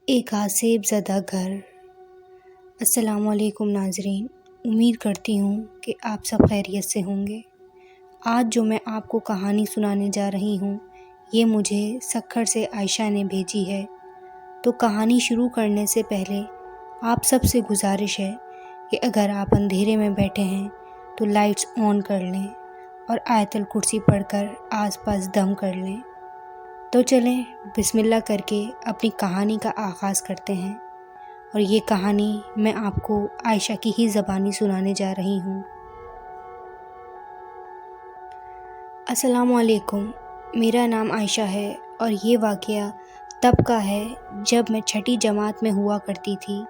ایک آسیب زدہ گھر۔ السلام علیکم ناظرین، امید کرتی ہوں کہ آپ سب خیریت سے ہوں گے۔ آج جو میں آپ کو کہانی سنانے جا رہی ہوں یہ مجھے سکھر سے عائشہ نے بھیجی ہے۔ تو کہانی شروع کرنے سے پہلے آپ سب سے گزارش ہے کہ اگر آپ اندھیرے میں بیٹھے ہیں تو لائٹس آن کر لیں اور آیت الکرسی پڑھ کر آس پاس دم کر لیں۔ تو چلیں بسم اللہ کر کے اپنی کہانی کا آغاز کرتے ہیں، اور یہ کہانی میں آپ کو عائشہ کی ہی زبانی سنانے جا رہی ہوں۔ السلام علیکم، میرا نام عائشہ ہے اور یہ واقعہ تب کا ہے جب میں چھٹی جماعت میں ہوا کرتی تھی،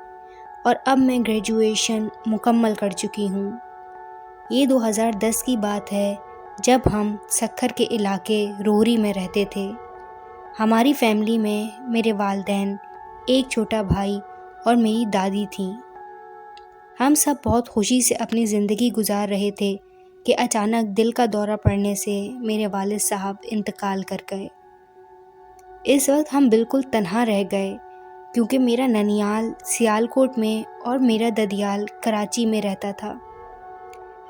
اور اب میں گریجویشن مکمل کر چکی ہوں۔ یہ 2010 کی بات ہے جب ہم سکھر کے علاقے روہری میں رہتے تھے۔ ہماری فیملی میں میرے والدین، ایک چھوٹا بھائی اور میری دادی تھیں۔ ہم سب بہت خوشی سے اپنی زندگی گزار رہے تھے کہ اچانک دل کا دورہ پڑنے سے میرے والد صاحب انتقال کر گئے۔ اس وقت ہم بالکل تنہا رہ گئے کیونکہ میرا ننیال سیالکوٹ میں اور میرا ددیال کراچی میں رہتا تھا۔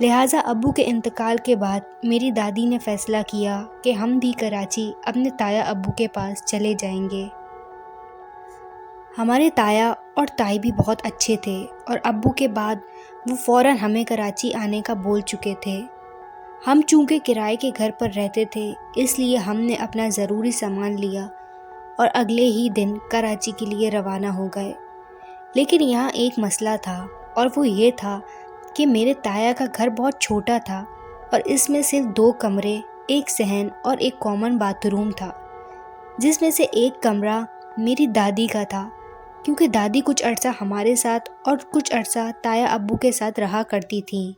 لہٰذا ابو کے انتقال کے بعد میری دادی نے فیصلہ کیا کہ ہم بھی کراچی اپنے تایا ابو کے پاس چلے جائیں گے۔ ہمارے تایا اور تائی بھی بہت اچھے تھے اور ابو کے بعد وہ فوراً ہمیں کراچی آنے کا بول چکے تھے۔ ہم چونکہ کرائے کے گھر پر رہتے تھے اس لیے ہم نے اپنا ضروری سامان لیا اور اگلے ہی دن کراچی کے لیے روانہ ہو گئے۔ لیکن یہاں ایک مسئلہ تھا، اور وہ یہ تھا کہ میرے تایا کا گھر بہت چھوٹا تھا اور اس میں صرف 2 کمرے، ایک صحن اور ایک کامن باتھ روم تھا، جس میں سے ایک کمرہ میری دادی کا تھا، کیونکہ دادی کچھ عرصہ ہمارے ساتھ اور کچھ عرصہ تایا ابو کے ساتھ رہا کرتی تھیں۔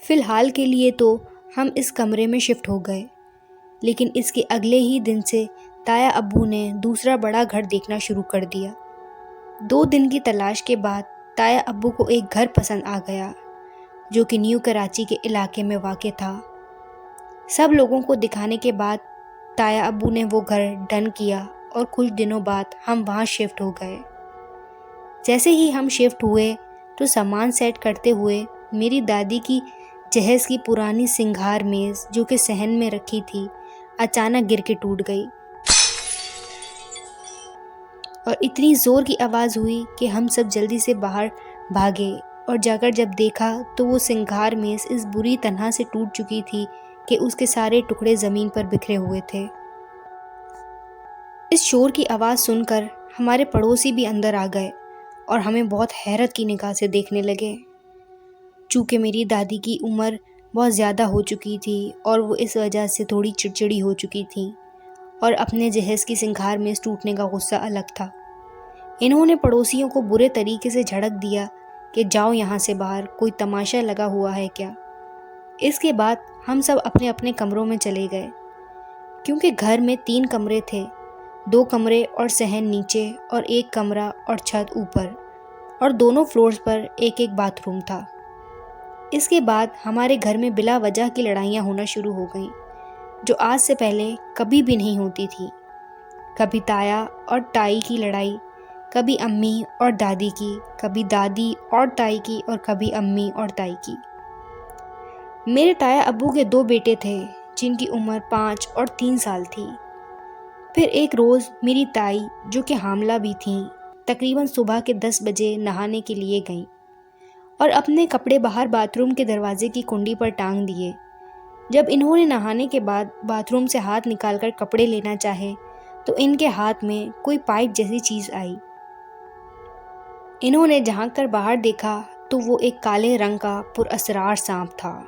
فی الحال کے لیے تو ہم اس کمرے میں شفٹ ہو گئے، لیکن اس کے اگلے ہی دن سے تایا ابو نے دوسرا بڑا گھر دیکھنا شروع کر دیا۔ 2 دن کی تلاش کے بعد تایا ابو کو ایک گھر پسند آ گیا جو کہ نیو کراچی کے علاقے میں واقع تھا۔ سب لوگوں کو دکھانے کے بعد تایا ابو نے وہ گھر ڈن کیا اور کچھ دنوں بعد ہم وہاں شفٹ ہو گئے۔ جیسے ہی ہم شفٹ ہوئے تو سامان سیٹ کرتے ہوئے میری دادی کی جہیز کی پرانی سنگھار میز جو کہ صحن میں رکھی تھی اچانک گر کے ٹوٹ گئی، اور اتنی زور کی آواز ہوئی کہ ہم سب جلدی سے باہر بھاگے، اور جا کر جب دیکھا تو وہ سنگھار میز اس بری طرح سے ٹوٹ چکی تھی کہ اس کے سارے ٹکڑے زمین پر بکھرے ہوئے تھے۔ اس شور کی آواز سن کر ہمارے پڑوسی بھی اندر آ گئے اور ہمیں بہت حیرت کی نگاہ سے دیکھنے لگے۔ چونکہ میری دادی کی عمر بہت زیادہ ہو چکی تھی اور وہ اس وجہ سے تھوڑی چڑچڑی ہو چکی تھی، اور اپنے جہیز کی سنگھار میز ٹوٹنے کا غصہ الگ تھا۔ انہوں نے پڑوسیوں کو برے طریقے سے جھڑک دیا کہ جاؤ یہاں سے باہر، کوئی تماشا لگا ہوا ہے کیا؟ اس کے بعد ہم سب اپنے اپنے کمروں میں چلے گئے، کیونکہ گھر میں 3 کمرے تھے، 2 کمرے اور صحن نیچے اور ایک کمرہ اور چھت اوپر، اور دونوں فلورز پر ایک ایک باتھ روم تھا۔ اس کے بعد ہمارے گھر میں بلا وجہ کی لڑائیاں ہونا شروع ہو گئیں جو آج سے پہلے کبھی بھی نہیں ہوتی تھی۔ کبھی تایا اور تائی کی لڑائی، کبھی امی اور دادی کی، کبھی دادی اور تائی کی، اور کبھی امی اور تائی کی۔ میرے تایا ابو کے 2 بیٹے تھے جن کی عمر 5 اور 3 سال تھی۔ پھر ایک روز میری تائی جو کہ حاملہ بھی تھیں تقریباً صبح کے 10 بجے نہانے کے لیے گئیں اور اپنے کپڑے باہر باتھ روم کے دروازے کی کنڈی پر ٹانگ دیے۔ جب انہوں نے نہانے کے بعد باتھ روم سے ہاتھ نکال کر کپڑے لینا چاہے تو ان کے ہاتھ میں کوئی پائپ جیسی چیز آئی۔ انہوں نے جھانک کر باہر دیکھا تو وہ ایک کالے رنگ کا پراسرار سانپ تھا۔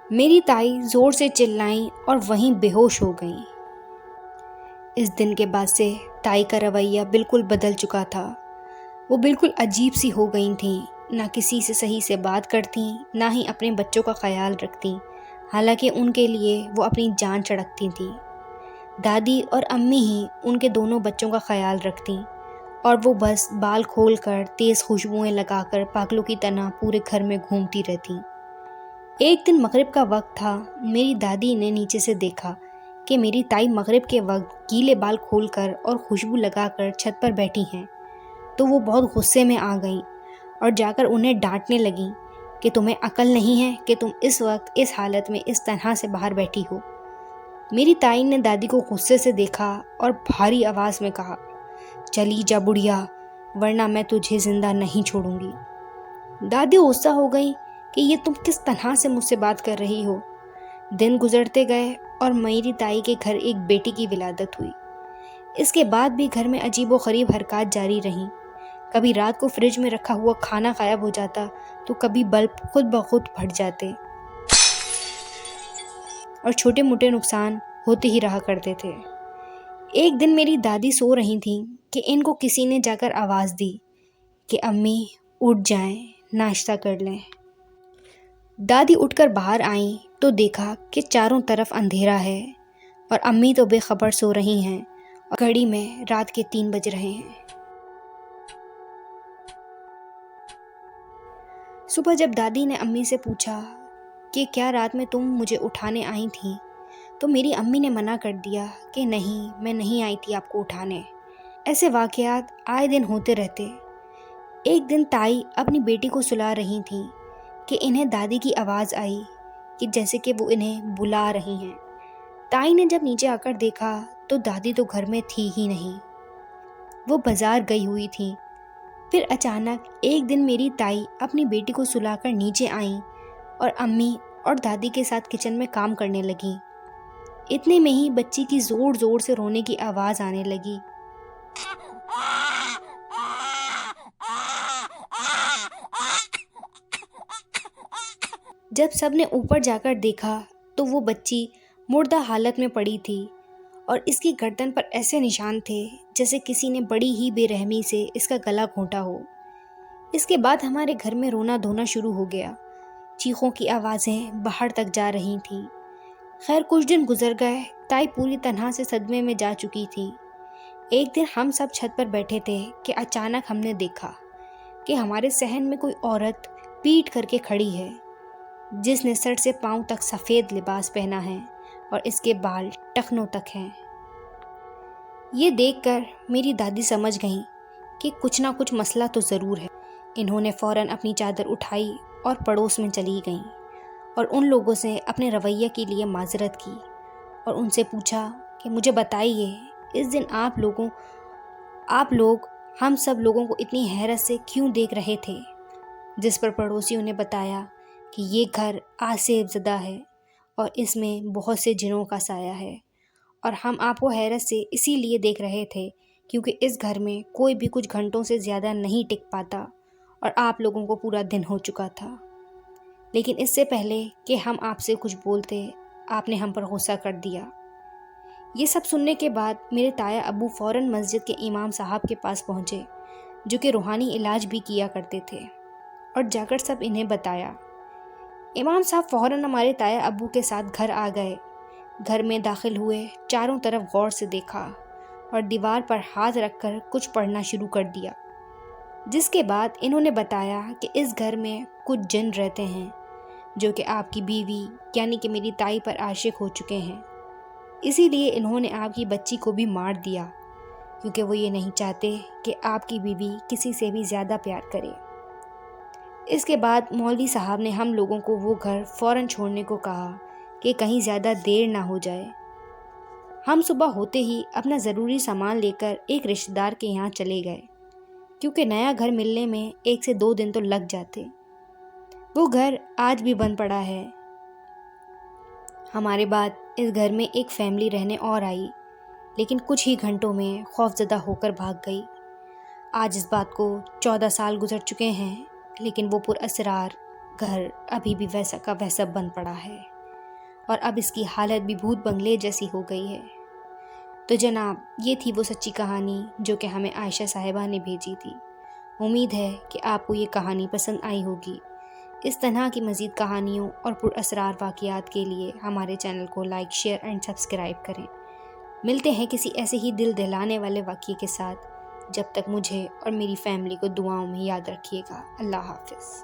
میری تائی زور سے چلائیں اور وہیں بے ہوش ہو گئیں۔ اس دن کے بعد سے تائی کا رویہ بالکل بدل چکا تھا۔ وہ بالکل عجیب سی ہو گئی تھیں، نہ کسی سے صحیح سے بات کرتیں، نہ ہی اپنے بچوں کا خیال رکھتیں، حالانکہ ان کے لیے وہ اپنی جان چھڑکتی تھیں۔ دادی اور امی ہی ان کے دونوں بچوں کا خیال رکھتیں، اور وہ بس بال کھول کر تیز خوشبوئیں لگا کر پاگلوں کی طرح پورے گھر میں گھومتی رہتیں۔ ایک دن مغرب کا وقت تھا، میری دادی نے نیچے سے دیکھا کہ میری تائی مغرب کے وقت گیلے بال کھول کر اور خوشبو لگا کر چھت پر بیٹھی ہیں، تو وہ بہت غصے میں آ گئیں اور جا کر انہیں ڈانٹنے لگیں کہ تمہیں عقل نہیں ہے کہ تم اس وقت اس حالت میں اس طرح سے باہر بیٹھی ہو۔ میری تائی نے دادی کو غصے سے دیکھا اور بھاری آواز میں کہا، چلی جا بڑھیا، ورنہ میں تجھے زندہ نہیں چھوڑوں گی۔ دادی غصہ ہو گئی کہ یہ تم کس طرح سے مجھ سے بات کر رہی ہو۔ دن گزرتے گئے اور میری تائی کے گھر ایک بیٹی کی ولادت ہوئی۔ اس کے بعد بھی گھر میں عجیب و غریب حرکات جاری رہیں۔ کبھی رات کو فریج میں رکھا ہوا کھانا غائب ہو جاتا تو کبھی بلب خود بخود پھٹ جاتے اور چھوٹے موٹے نقصان ہوتے ہی رہا کرتے تھے۔ ایک دن میری دادی سو رہی تھیں کہ ان کو کسی نے جا کر آواز دی کہ امی اٹھ جائیں، ناشتہ کر لیں۔ دادی اٹھ کر باہر آئیں تو دیکھا کہ چاروں طرف اندھیرا ہے اور امی تو بے خبر سو رہی ہیں اور گھڑی میں رات کے 3 بج رہے ہیں۔ صبح جب دادی نے امی سے پوچھا کہ کیا رات میں تم مجھے اٹھانے آئی تھیں، تو میری امی نے منع کر دیا کہ نہیں، میں نہیں آئی تھی آپ کو اٹھانے۔ ایسے واقعات آئے دن ہوتے رہتے۔ ایک دن تائی اپنی بیٹی کو سلا رہی تھیں کہ انہیں دادی کی آواز آئی کہ جیسے کہ وہ انہیں بلا رہی ہیں۔ تائی نے جب نیچے آ کر دیکھا تو دادی تو گھر میں تھی ہی نہیں، وہ بازار گئی ہوئی تھیں۔ پھر اچانک ایک دن میری تائی اپنی بیٹی کو سلا کر نیچے آئیں اور امی اور دادی کے ساتھ کچن میں کام کرنے لگیں۔ اتنے میں ہی بچی کی زور زور سے رونے کی آواز آنے لگی۔ جب سب نے اوپر جا کر دیکھا تو وہ بچی مردہ حالت میں پڑی تھی اور اس کی گردن پر ایسے نشان تھے جیسے کسی نے بڑی ہی بے رحمی سے اس کا گلا گھونٹا ہو۔ اس کے بعد ہمارے گھر میں رونا دھونا شروع ہو گیا۔ چیخوں کی آوازیں باہر تک جا رہی تھیں۔ خیر کچھ دن گزر گئے، تائی پوری طرح سے صدمے میں جا چکی تھی۔ ایک دن ہم سب چھت پر بیٹھے تھے کہ اچانک ہم نے دیکھا کہ ہمارے صحن میں کوئی عورت پیٹ کر کے کھڑی ہے، جس نے سر سے پاؤں تک سفید لباس پہنا ہے اور اس کے بال ٹخنوں تک ہیں۔ یہ دیکھ کر میری دادی سمجھ گئیں کہ کچھ نہ کچھ مسئلہ تو ضرور ہے۔ انہوں نے فوراً اپنی چادر اٹھائی اور پڑوس میں چلی گئیں اور ان لوگوں سے اپنے رویے کے لیے معذرت کی اور ان سے پوچھا کہ مجھے بتائیے اس دن آپ لوگ ہم سب لوگوں کو اتنی حیرت سے کیوں دیکھ رہے تھے؟ جس پر پڑوسیوں نے بتایا کہ یہ گھر آسیب زدہ ہے اور اس میں بہت سے جنوں کا سایہ ہے، اور ہم آپ کو حیرت سے اسی لیے دیکھ رہے تھے کیونکہ اس گھر میں کوئی بھی کچھ گھنٹوں سے زیادہ نہیں ٹک پاتا اور آپ لوگوں کو پورا دن ہو چکا تھا۔ لیکن اس سے پہلے کہ ہم آپ سے کچھ بولتے، آپ نے ہم پر غصہ کر دیا۔ یہ سب سننے کے بعد میرے تایا ابو فوراً مسجد کے امام صاحب کے پاس پہنچے، جو کہ روحانی علاج بھی کیا کرتے تھے، اور جا کر سب انہیں بتایا۔ امام صاحب فوراً ہمارے تایا ابو کے ساتھ گھر آ گئے۔ گھر میں داخل ہوئے، چاروں طرف غور سے دیکھا اور دیوار پر ہاتھ رکھ کر کچھ پڑھنا شروع کر دیا، جس کے بعد انہوں نے بتایا کہ اس گھر میں کچھ جن رہتے ہیں جو کہ آپ کی بیوی یعنی کہ میری تائی پر عاشق ہو چکے ہیں۔ اسی لیے انہوں نے آپ کی بچی کو بھی مار دیا، کیونکہ وہ یہ نہیں چاہتے کہ آپ کی بیوی کسی سے بھی زیادہ پیار کرے۔ اس کے بعد مولوی صاحب نے ہم لوگوں کو وہ گھر فوراً چھوڑنے کو کہا کہ کہیں زیادہ دیر نہ ہو جائے۔ ہم صبح ہوتے ہی اپنا ضروری سامان لے کر ایک رشتہ دار کے یہاں چلے گئے، کیونکہ نیا گھر ملنے میں 1 سے 2 دن تو لگ جاتے۔ وہ گھر آج بھی بند پڑا ہے۔ ہمارے بعد اس گھر میں ایک فیملی رہنے اور آئی، لیکن کچھ ہی گھنٹوں میں خوفزدہ ہو کر بھاگ گئی۔ آج اس بات کو 14 سال گزر چکے ہیں، لیکن وہ پراسرار گھر ابھی بھی ویسا کا ویسا بند پڑا ہے، اور اب اس کی حالت بھی بھوت بنگلے جیسی ہو گئی ہے۔ تو جناب، یہ تھی وہ سچی کہانی جو کہ ہمیں عائشہ صاحبہ نے بھیجی تھی۔ امید ہے کہ آپ کو یہ کہانی پسند آئی ہوگی۔ اس طرح کی مزید کہانیوں اور پراسرار واقعات کے لیے ہمارے چینل کو لائک، شیئر اینڈ سبسکرائب کریں۔ ملتے ہیں کسی ایسے ہی دل دہلانے والے واقعے کے ساتھ۔ جب تک مجھے اور میری فیملی کو دعاؤں میں یاد رکھیے گا۔ اللہ حافظ۔